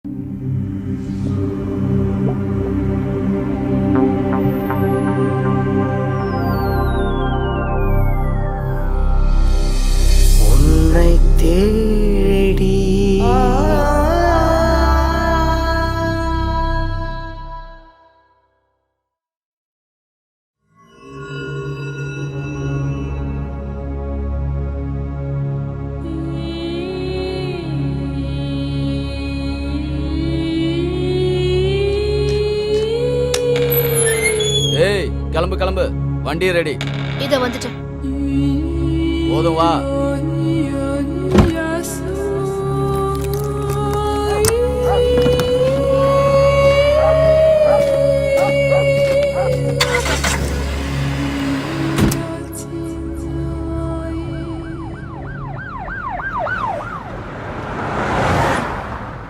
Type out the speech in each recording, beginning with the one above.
உன்னை தேடி ஏய் கிளம்பு கிளம்பு, வண்டி ரெடி. இத வந்துட்டேன். போதும் வா.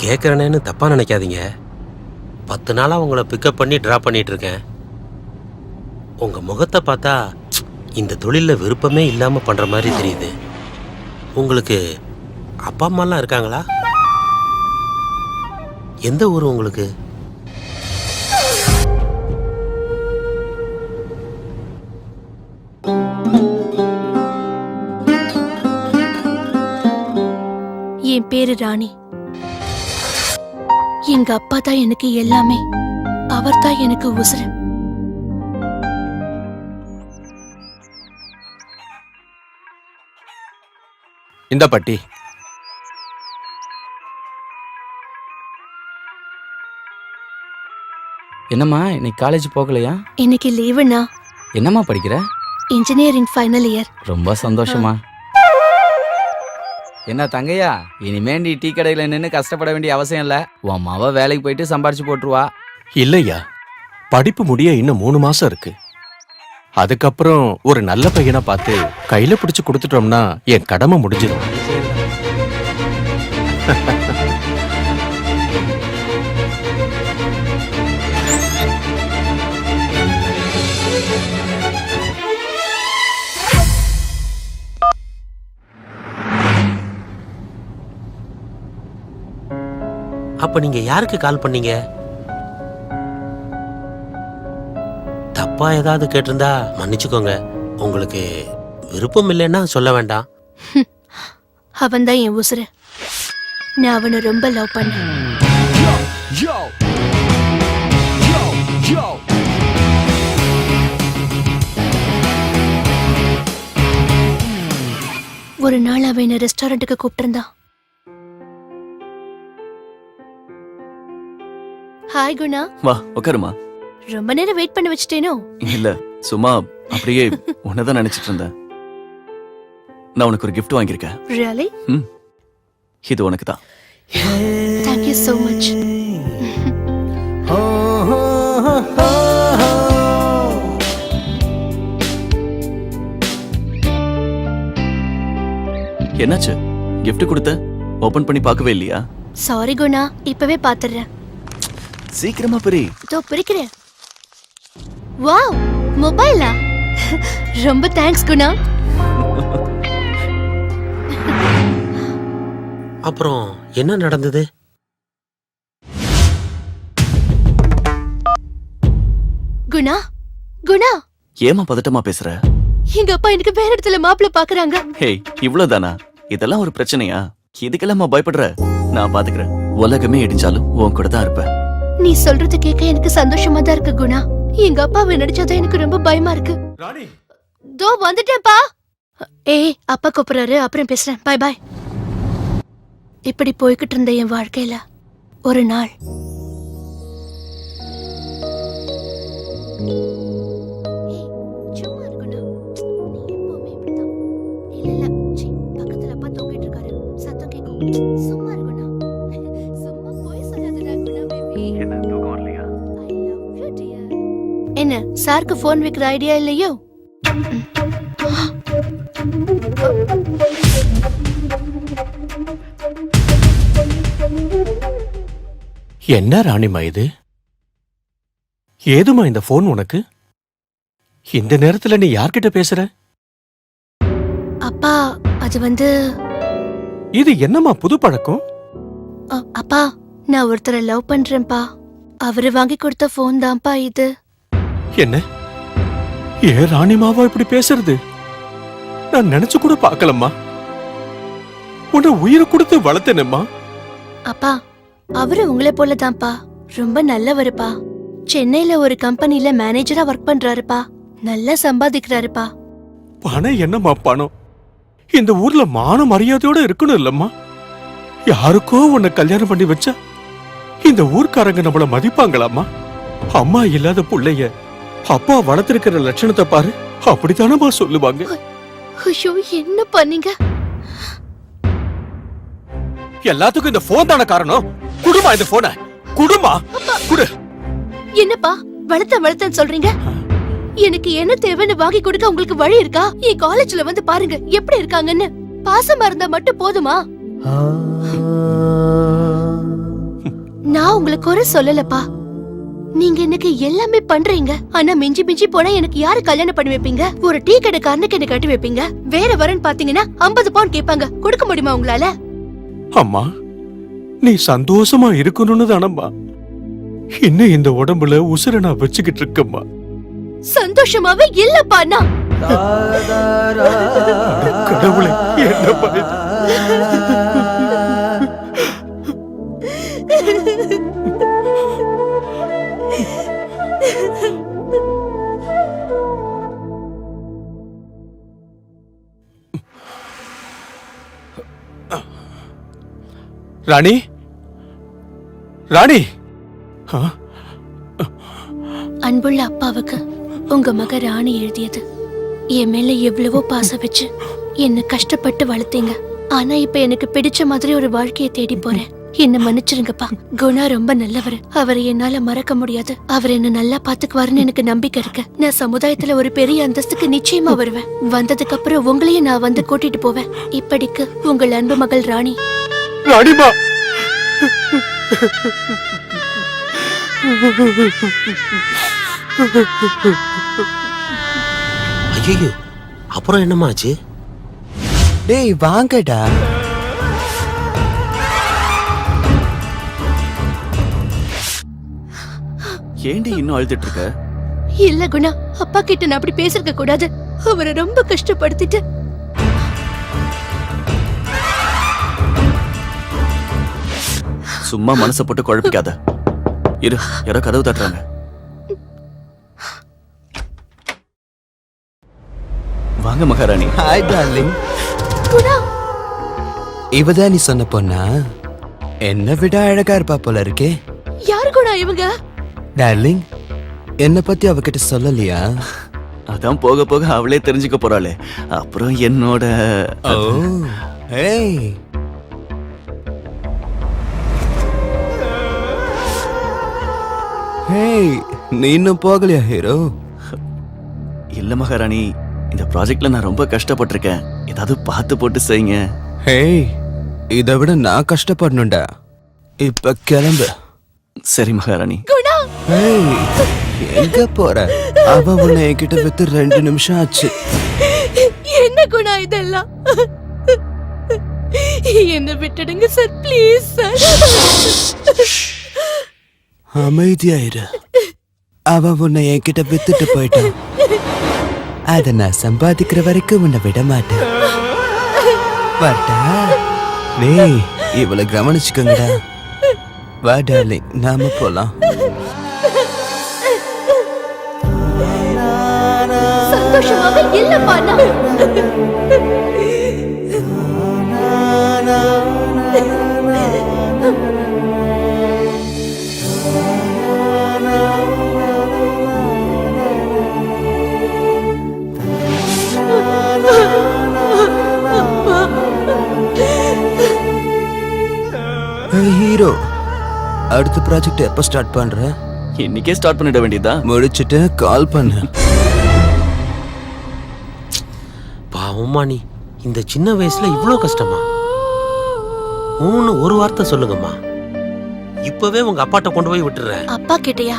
கேட்குறேன்னு தப்பா நினைக்காதீங்க. 10 நாளா உங்களை பிக்கப் பண்ணி ட்ராப் பண்ணிட்டு இருக்கேன். உங்க முகத்தை பார்த்தா இந்த தொழிலில் விருப்பமே இல்லாமல் பண்ற மாதிரி தெரியுது. உங்களுக்கு அப்பா அம்மாலாம் இருக்காங்களா? எந்த ஊர் உங்களுக்கு? என் பேரு ராணி. எங்க அப்பா தான் எனக்கு எல்லாமே. அவர் தான் எனக்கு உசுரு. இந்த பட்டி. என்னம்மா இன்னைக்கு காலேஜ் போகலையா? இன்னைக்கு லீவுண்ணா. என்னம்மா படிக்கிற? Engineering final year. ரொம்ப சந்தோஷமா. என்ன தங்கையா, இனிமே நீ டீ கடையில நின்று கஷ்டப்பட வேண்டிய அவசியம் இல்ல. உன் மாவ வேலைக்கு போயிட்டு சம்பாரிச்சு போட்டுருவா. இல்லையா, படிப்பு முடிய இன்னும் 3 மாசம் இருக்கு. அதுக்கப்புறம் ஒரு நல்ல பையனை பார்த்து கையில பிடிச்சு கொடுத்துட்டோம்னா என் கடமை முடிஞ்சிடும். அப்ப நீங்க யாருக்கு கால் பண்ணீங்க? தப்பா ஏதாவது கேட்டிருந்தா மன்னிச்சுக்கோங்க. உங்களுக்கு விருப்பம் இல்லைன்னா சொல்ல வேண்டாம். அவன் தான் என் உசுரு. நான் அவனை ரொம்ப லவ் பண்ணேன். ஒரு நாள் அவன் என்ன ரெஸ்டாரண்ட்டுக்கு கூப்பிட்டிருந்தான். ஹாய் குணா. வா உட்காருமா. ரொம்ப நேரம் வெயிட் பண்ண வச்சிட்டேனோ? இல்ல, சும்மா அப்படியே உன்னதான் நினைச்சிட்டு இருந்தேன். நான் உனக்கு ஒரு gift வாங்கியிருக்கேன். Really? இது உனக்கு தான். Thank you so much. என்னாச்சு? gift கொடுத்த ஓபன் பண்ணி பார்க்கவே இல்லையா? சாரி குணா, இப்பவே பாத்துறேன். சீக்கிரமா பெரி. தோ பிரிக்கிறேன். வாவ், மொபைலா? ரொம்ப தேங்க்ஸ் குணா. அப்புறம் என்ன நடந்தது? குணா, குணா. ஏமா பதட்டமா பேசுற? எங்க அப்பா எனக்கு வேற இடத்துல மாப்பிள்ள பாக்குறாங்க. ஹே, இவ்வளவுதானா? இதெல்லாம் ஒரு பிரச்சனையா? இதுக்கெல்லாம் பயப்படுற? நான் பாத்துக்கிறேன். உலகமே இடிஞ்சாலும் உன் கூட தான் இருப்பேன். நீ சொல்றது கேட்க எனக்கு சந்தோஷமா தான் இருக்கு குணா. எங்க அப்பாவை நினைச்சாதான் எனக்கு ரொம்ப பயமா இருக்கு. தோ வந்துட்டேன்ப்பா. ஏய், அப்பா கூப்பிடுறாரு, அப்புறம் பேசுறேன். Bye bye. இப்படி போய்கிட்டு இருந்த என் வாழ்க்கையில ஒரு நாள் சும்மா இருக்குண்ணா. நீ எப்பவுமே இப்படிதான். இல்ல பக்கத்துல அப்பா தூங்கிட்டு இருக்காரு, சத்தம் கேட்கும். சும்மா இருக்குண்ணா. சும்மா போய் சொல்லாதடா குணா பேபி. என்ன தூக்கம் வரலையா? I love you dear. என்ன சாருக்கு போன் வைக்கிற ஐடியா இல்லையோ? என்ன ராணிமா இது? ஏதுமா இந்த போன் உனக்கு? இந்த நேரத்துல நீ யார்கிட்ட பேசுற? அப்பா, அது வந்து இது என்னம்மா புது பழக்கம்? அப்பா, நான் ஒருத்தரை லவ் பண்றேன்ப்பா. அவரு வாங்கி கொடுத்த போன் தான்ப்பா இது. என்ன ஏன் ராணிமாவா இப்படி பேசுறது? நான் நினைச்சு கூட பார்க்கலம்மா. உன்னை உயிரை கொடுத்து வளர்த்தேனம்மா. அப்பா, அவரு உங்களை போலதான்ப்பா. ரொம்ப நல்லவருப்பா. சென்னையில ஒரு கம்பெனில மேனேஜரா ஒர்க் பண்றாருப்பா. நல்லா சம்பாதிக்கிறாருப்பா. பணம் என்னம்மா பணம்? இந்த ஊர்ல மான மரியாதையோட இருக்கணும் இல்லம்மா? யாருக்கோ உன்னை கல்யாணம் பண்ணி வச்சா இந்த ஊர்க்காரங்க நம்மள மதிப்பாங்களாம்மா? அம்மா இல்லாத புள்ளைய அப்பா வளர்த்திருக்கிற லட்சணத்தை பாரு, அப்படித்தானம்மா சொல்லுவாங்க. ஐயோ, என்ன பண்ணீங்க? எல்லாத்துக்கும் இந்த போன் தான காரணம். குடுமா இந்த போனை, குடுமா குடு. என்னப்பா வளர்த்தன்னு சொல்றீங்க? எனக்கு என்ன தேவைன்னு வாங்கி கொடுக்க உங்களுக்கு வழி இருக்கா? என் காலேஜ்ல வந்து பாருங்க எப்படி இருக்காங்கன்னு. பாசமா இருந்தா மட்டும் போதுமா? நான் உங்களுக்கு குறை சொல்லலப்பா. நீங்க எனக்கு எல்லாமே பண்றீங்க. ஆனா மிஞ்சி மிஞ்சி போனா எனக்கு யாரு கல்யாணம் பண்ணி வைப்பீங்க? ஒரு டீ கடைக்காரனுக்கு என்ன கட்டி வைப்பீங்க. வேற வரன்னு பாத்தீங்கன்னா 50 பவுன் கேட்பாங்க. கொடுக்க முடியுமா உங்களால? அம்மா, நீ சந்தோஷமா இருக்கணும்னு தானம்மா இன்னும் இந்த உடம்புல உசுர நான் வச்சுக்கிட்டு இருக்கம்மா. சந்தோஷமாவே இல்லப்பா. நான் கடவுளே, என்ன பண்ணு. ராணி, ராணி. அன்புள்ள அப்பாவுக்கு உங்க மக ராணி எழுதியது. என் மேல எவ்வளவோ பாசம் வச்சு என்ன கஷ்டப்பட்டு வளர்த்தீங்க. ஆனா இப்ப எனக்கு பிடிச்ச மாதிரி ஒரு வாழ்க்கையை தேடி போறேன். என்ன மன்னிச்சிருங்கப்பா. குணா ரொம்ப நல்லவர். அவரை என்னால மறக்க முடியாது. அவர் என்ன நல்லா பாத்துக்குவாருன்னு எனக்கு நம்பிக்கை இருக்கு. நான் சமுதாயத்துல ஒரு பெரிய அந்தஸ்துக்கு நிச்சயமா வருவேன். வந்ததுக்கு அப்புறம் உங்களையும் நான் வந்து கூட்டிட்டு போவேன். இப்படிக்கு உங்கள் அன்பு மகள் ராணி. ராணிமா, ஐயோ, அப்புறம் என்னமாச்சு? டேய் வாங்கடா. ஏண்டி இன்னும் அழுதுட்டு இருக்க? இல்ல குணா, அப்பா கிட்ட நான் அப்படி பேசிருக்க கூடாது. அவரை ரொம்ப கஷ்டப்படுத்திட்டு. சும்மா மனசை போட்டு குழப்பிக்காத. இரு, யாரோ கதவு தட்டுறாங்க. வாங்க மகாராணி. Hi darling. குணா, இவதான் நீ சொன்ன பொண்ணா? என்ன விட அழகா இருப்பா போல இருக்கே. யாரு குணா இவங்க? டார்லிங், என்ன பத்தி அவகிட்ட சொல்லலையா? அதான் போக போக அவளே தெரிஞ்சுக்க போறாளே. அப்புறம் என்னோட ஓ, ஏய். ஹேய், நீ இன்னும் போகலையா ஹீரோ? இல்ல மகாராணி, இந்த ப்ராஜெக்ட்ல நான் ரொம்ப கஷ்டப்பட்டிருக்கேன். ஏதாவது பார்த்து போட்டு செய்யுங்க. ஹேய், இதை விட நான் கஷ்டப்படணும்டா. இப்ப கிளம்பு. சரி மகாராணி. குணா, ஹேய், எங்க போற? அவ உன்னை என்கிட்ட வித்து 2 நிமிஷம் ஆச்சு. என்ன குணா இதெல்லாம்? என்ன விட்டுடுங்க சார், ப்ளீஸ் சார். அமைதியாயிரு. அவ உன்னை என்கிட்ட வித்துட்டு போயிட்டான். அத நான் சம்பாதிக்கிற வரைக்கும் உன்னை விட மாட்டேன். வாடா. டேய், இவளை கவனிச்சுக்கோங்கடா. வா டார்லிங், நாம போலாம். சந்தோஷமாக இல்லப்பா நான். ஹீரோ, அடுத்த ப்ராஜெக்ட் எப்ப ஸ்டார்ட் பண்ற? இன்னைக்கே ஸ்டார்ட் பண்ணிட வேண்டியதா? முடிச்சிட்டு கால் பண்ணு. பாவம்மா, நீ இந்த சின்ன வயசுல இவ்ளோ கஷ்டமா? ஒரு வார்த்தை சொல்லுங்கம்மா. இப்பவே உங்க அப்பாட்ட கொண்டு போய் விட்டுறேன். அப்பா கிட்டயா?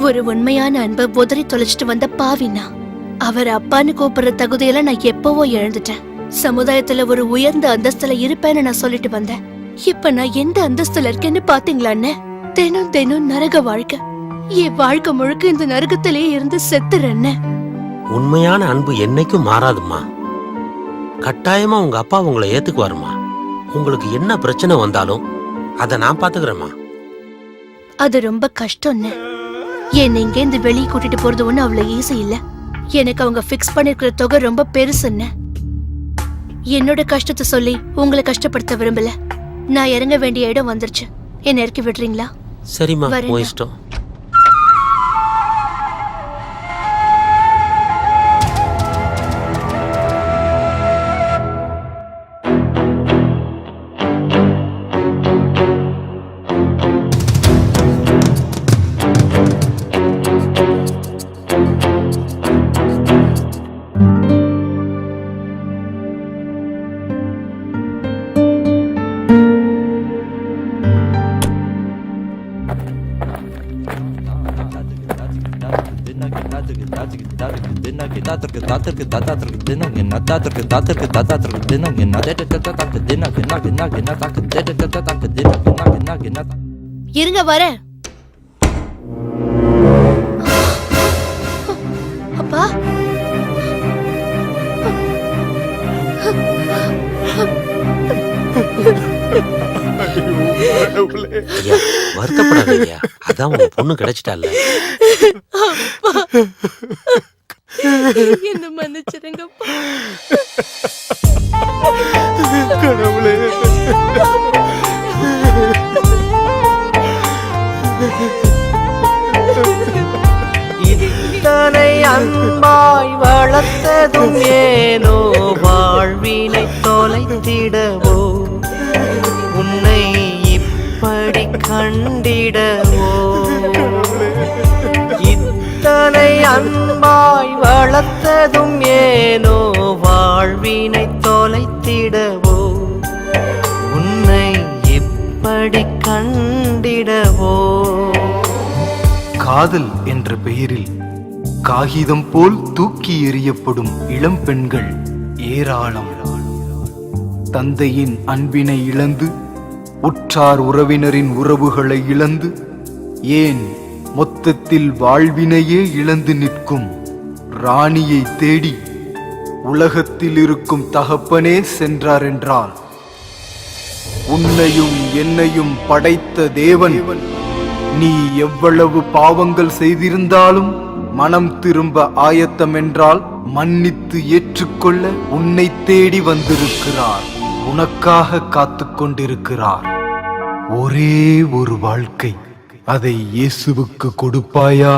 ஒரு உண்மையான அன்பை உதறி தொலைச்சிட்டு வந்த பாவினா. அவர் அப்பான்னு கூப்பிடுற தகுதியெல்லாம் நான் எப்பவோ இழந்துட்டேன். சமுதாயத்துல ஒரு உயர்ந்த அந்தஸ்துல இருப்பேன்னு நான் சொல்லிட்டு வந்தேன். இப்ப நான் எந்த அந்தஸ்துல இருக்கேன்னு பாத்தீங்களா அண்ணே? தினம் தினம் நரக வாழ்க்கை. என் வாழ்க்கை முழுக்க இந்த நரகத்திலேயே இருந்து செத்துறேன்னு. உண்மையான அன்பு என்னைக்கும் மாறாதும்மா. கட்டாயமா உங்க அப்பா உங்களை ஏத்துக்குவாருமா. உங்களுக்கு என்ன பிரச்சனை வந்தாலும் அதை நான் பாத்துக்கிறேம்மா. அது ரொம்ப கஷ்டம்னு. என்னை இங்க இருந்து வெளியே கூட்டிட்டு போறது ஒண்ணு அவ்வளவு ஈஸி இல்ல. எனக்கு அவங்க பிக்ஸ் பண்ணிருக்கிற தொகை ரொம்ப பெருசுன்னு. என்னோட கஷ்டத்தை சொல்லி உங்களை கஷ்டப்படுத்த விரும்பல. நான் இறங்க வேண்டிய இடம் வந்துருச்சு. என்ன இறக்கி விடுறீங்களா? சரிம்மா, வரேங்க. உன் இஷ்டம். இருங்க வரேன். அப்பா ஐயா, வருத்தப்படாதீங்க. அதான் உங்க பொண்ணு கிடைச்சிட்டால. என்ன மன்னிச்சிருங்கப்பா. கடவுளே, இத்தனை அன்பாய் வளர்த்ததும் ஏனோ வாழ்வினை தொலைத்திடவோ உன்னை இப்படி கண்டிடவோ. இத்தனை அன்பாய் வளர்த்ததும் ஏனோ வாழ்வினை தொலைத்திடவோ உன்னை இப்படி கண்டிடவோ. காதல் என்ற பெயரில் காகிதம் போல் தூக்கி எறியப்படும் இளம் பெண்கள் ஏராளம். தந்தையின் அன்பினை இழந்து, உற்றார் உறவினரின் உறவுகளை இழந்து, ஏன் மொத்தத்தில் வாழ்வினையே இழந்து நிற்கும் ராணியை தேடி உலகத்தில் இருக்கும் தகப்பனே சென்றார் என்றால், உன்னையும் என்னையும் படைத்த தேவன் நீ எவ்வளவு பாவங்கள் செய்திருந்தாலும் மனம் திரும்ப ஆயத்தம் என்றால் மன்னித்து ஏற்றுக்கொள்ள உன்னை தேடி வந்திருக்கிறார். உனக்காக காத்து கொண்டிருக்கிறார். ஒரே ஒரு வாழ்க்கை, அதை இயேசுவுக்கு கொடுப்பாயா?